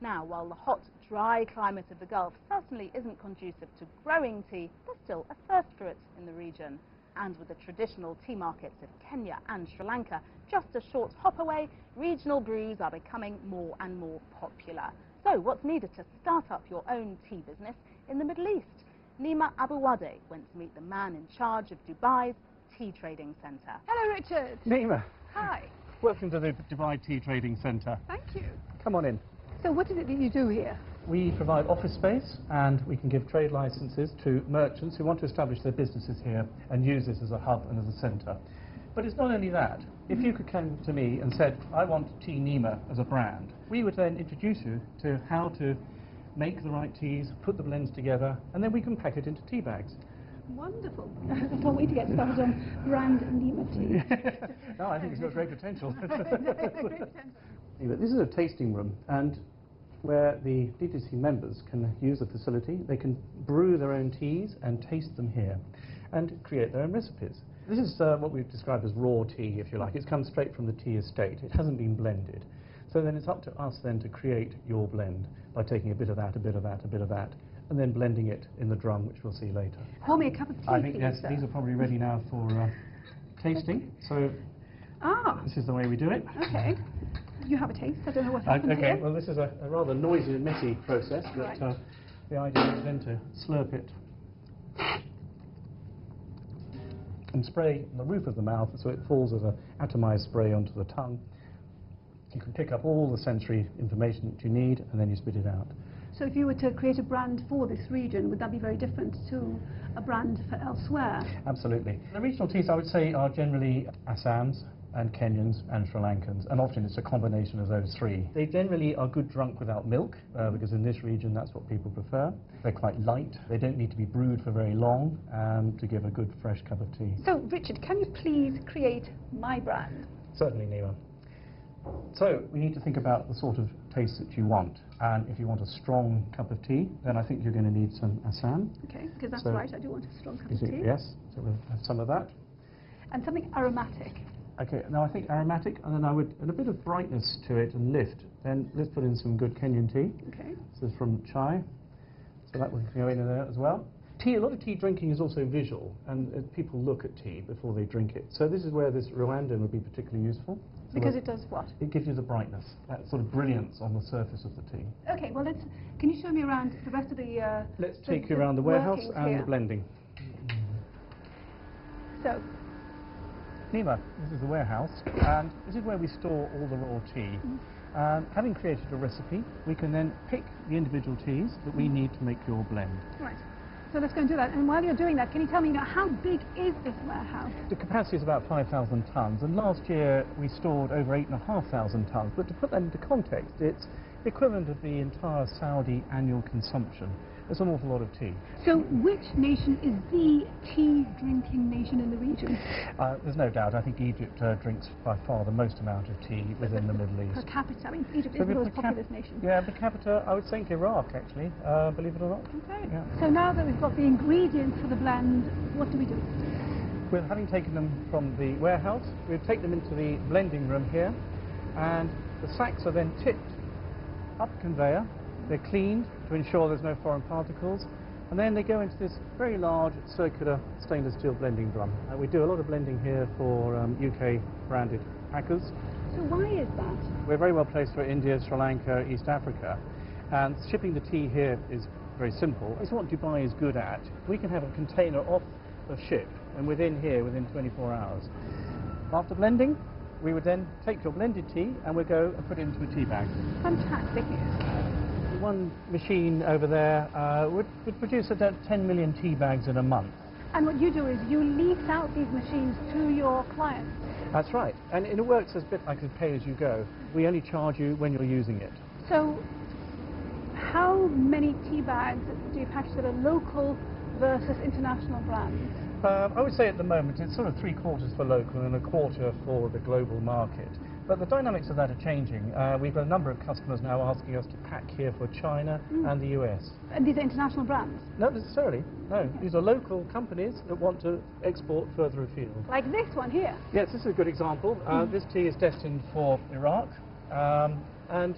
Now, while the hot, dry climate of the Gulf certainly isn't conducive to growing tea, there's still a thirst for it in the region. And with the traditional tea markets of Kenya and Sri Lanka just a short hop away, regional brews are becoming more and more popular. So what's needed to start up your own tea business in the Middle East? Nima Abuwade went to meet the man in charge of Dubai's Tea Trading Centre. Hello, Richard. Nima. Hi. Welcome to the Dubai Tea Trading Centre. Thank you. Come on in. So what is it that you do here? We provide office space and we can give trade licenses to merchants who want to establish their businesses here and use this as a hub and as a centre. But it's not only that. If you could come to me and said, I want Tea Nima as a brand, we would then introduce you to how to make the right teas, put the blends together, and then we can pack it into tea bags. Wonderful. I can't wait to get started on brand Nima tea. No, I think it's got great potential. Great potential. This is a tasting room, and where the DTTC members can use the facility. They can brew their own teas and taste them here and create their own recipes. This is what we've described as raw tea, if you like. It's come straight from the tea estate. It hasn't been blended. So then it's up to us then to create your blend by taking a bit of that, a bit of that, a bit of that, and then blending it in the drum, which we'll see later. Pour me a cup of tea, I think, please, yes, sir. these are probably ready now for tasting. So this is the way we do it. Okay. You have a taste. I don't know what happened Okay, here. well, this is a rather noisy and messy process, but Right. the idea is then to slurp it and spray on the roof of the mouth so it falls as an atomized spray onto the tongue. You can pick up all the sensory information that you need and then you spit it out. So if you were to create a brand for this region, would that be very different to a brand for elsewhere? Absolutely. The regional teas, I would say, are generally Assams and Kenyans and Sri Lankans, and often it's a combination of those three. They generally are good drunk without milk, because in this region that's what people prefer. They're quite light. They don't need to be brewed for very long to give a good fresh cup of tea. So, Richard, can you please create my brand? Certainly, Nima. So we need to think about the sort of taste that you want, and if you want a strong cup of tea, then I think you're going to need some Assam. Okay, because that's So- right, I do want a strong cup of tea. Yes, so we'll have some of that. And something aromatic. Okay, now I think aromatic, and then I would add a bit of brightness to it and lift. Then let's put in some good Kenyan tea. Okay. This is from chai, so that will go in there as well. Tea, a lot of tea drinking is also visual, and people look at tea before they drink it. So this is where this Rwandan would be particularly useful. So Because it does what? it gives you the brightness, that sort of brilliance on the surface of the tea. Okay, well, can you show me around the rest of the... Let's take you around the warehouse and here. the blending. So, Nima, this is the warehouse, and this is where we store all the raw tea. Having created a recipe, we can then pick the individual teas that we need to make your blend. right. So let's go and do that. And while you're doing that, can you tell me now, how big is this warehouse? The capacity is about 5,000 tonnes, and last year we stored over 8,500 tonnes. But to put that into context, it's the equivalent of the entire Saudi annual consumption. It's an awful lot of tea. So which nation is the tea-drinking nation in the region? There's no doubt. I think Egypt drinks by far the most amount of tea within the Middle Per East. capita, I mean, Egypt So is the most per populous nation. Yeah, per capita, I would think Iraq, actually, believe it or not. Okay. Yeah. So now that we've got the ingredients for the blend, what do we do? With having taken them from the warehouse, we take them into the blending room here, and the sacks are then tipped up conveyor. They're cleaned to ensure there's no foreign particles, and then they go into this very large circular stainless steel blending drum. We do a lot of blending here for UK branded packers. So why is that? We're very well placed for India, Sri Lanka, East Africa, and shipping the tea here is very simple. It's what Dubai is good at. We can have a container off a ship and within 24 hours. After blending, we would then take your blended tea and we'd go and put it into a tea bag. Fantastic. One machine over there would produce about 10 million tea bags in a month. And what you do is you lease out these machines to your clients. That's right, and it works as a bit like a pay-as-you-go. We only charge you when you're using it. So how many tea bags do you package that are local versus international brands? I would say at the moment it's sort of 3/4 for local and 1/4 for the global market. But the dynamics of that are changing. We've got a number of customers now asking us to pack here for China and the US. And these are international brands? Not necessarily, no. These are local companies that want to export further afield. Like this one here? Yes, this is a good example. This tea is destined for Iraq, and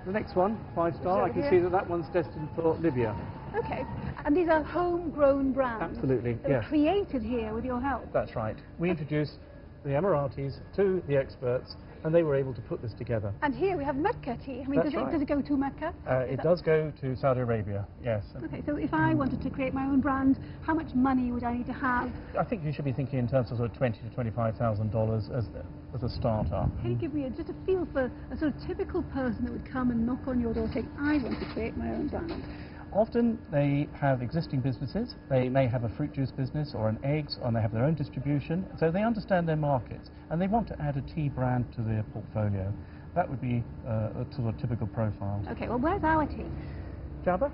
The next one, 5-star, I can here? see that that one's destined for Libya. Okay. And these are homegrown brands? Absolutely, that yes. were created here with your help? That's right. We introduced the Emiratis to the experts, and they were able to put this together. And here we have Mecca tea. I mean, That's right. does it go to Mecca? It does go to Saudi Arabia, yes. Okay, so if I wanted to create my own brand, how much money would I need to have? I think you should be thinking in terms of sort of $20,000 to $25,000 as a starter. Can you give me just a feel for a sort of typical person that would come and knock on your door saying, I want to create my own brand? Often they have existing businesses. They may have a fruit juice business or an eggs, and they have their own distribution, so they understand their markets, and they want to add a tea brand to their portfolio. That would be a sort of typical profile. Okay, well, where's our tea? Jabba,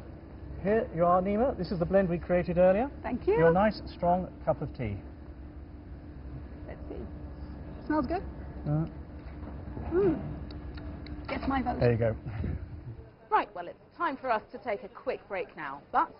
here you are, Nima. This is the blend we created earlier. Thank you. Your nice, strong cup of tea. Let's see. Smells good. Gets my vote. There you go. Right, well, it's time for us to take a quick break now, but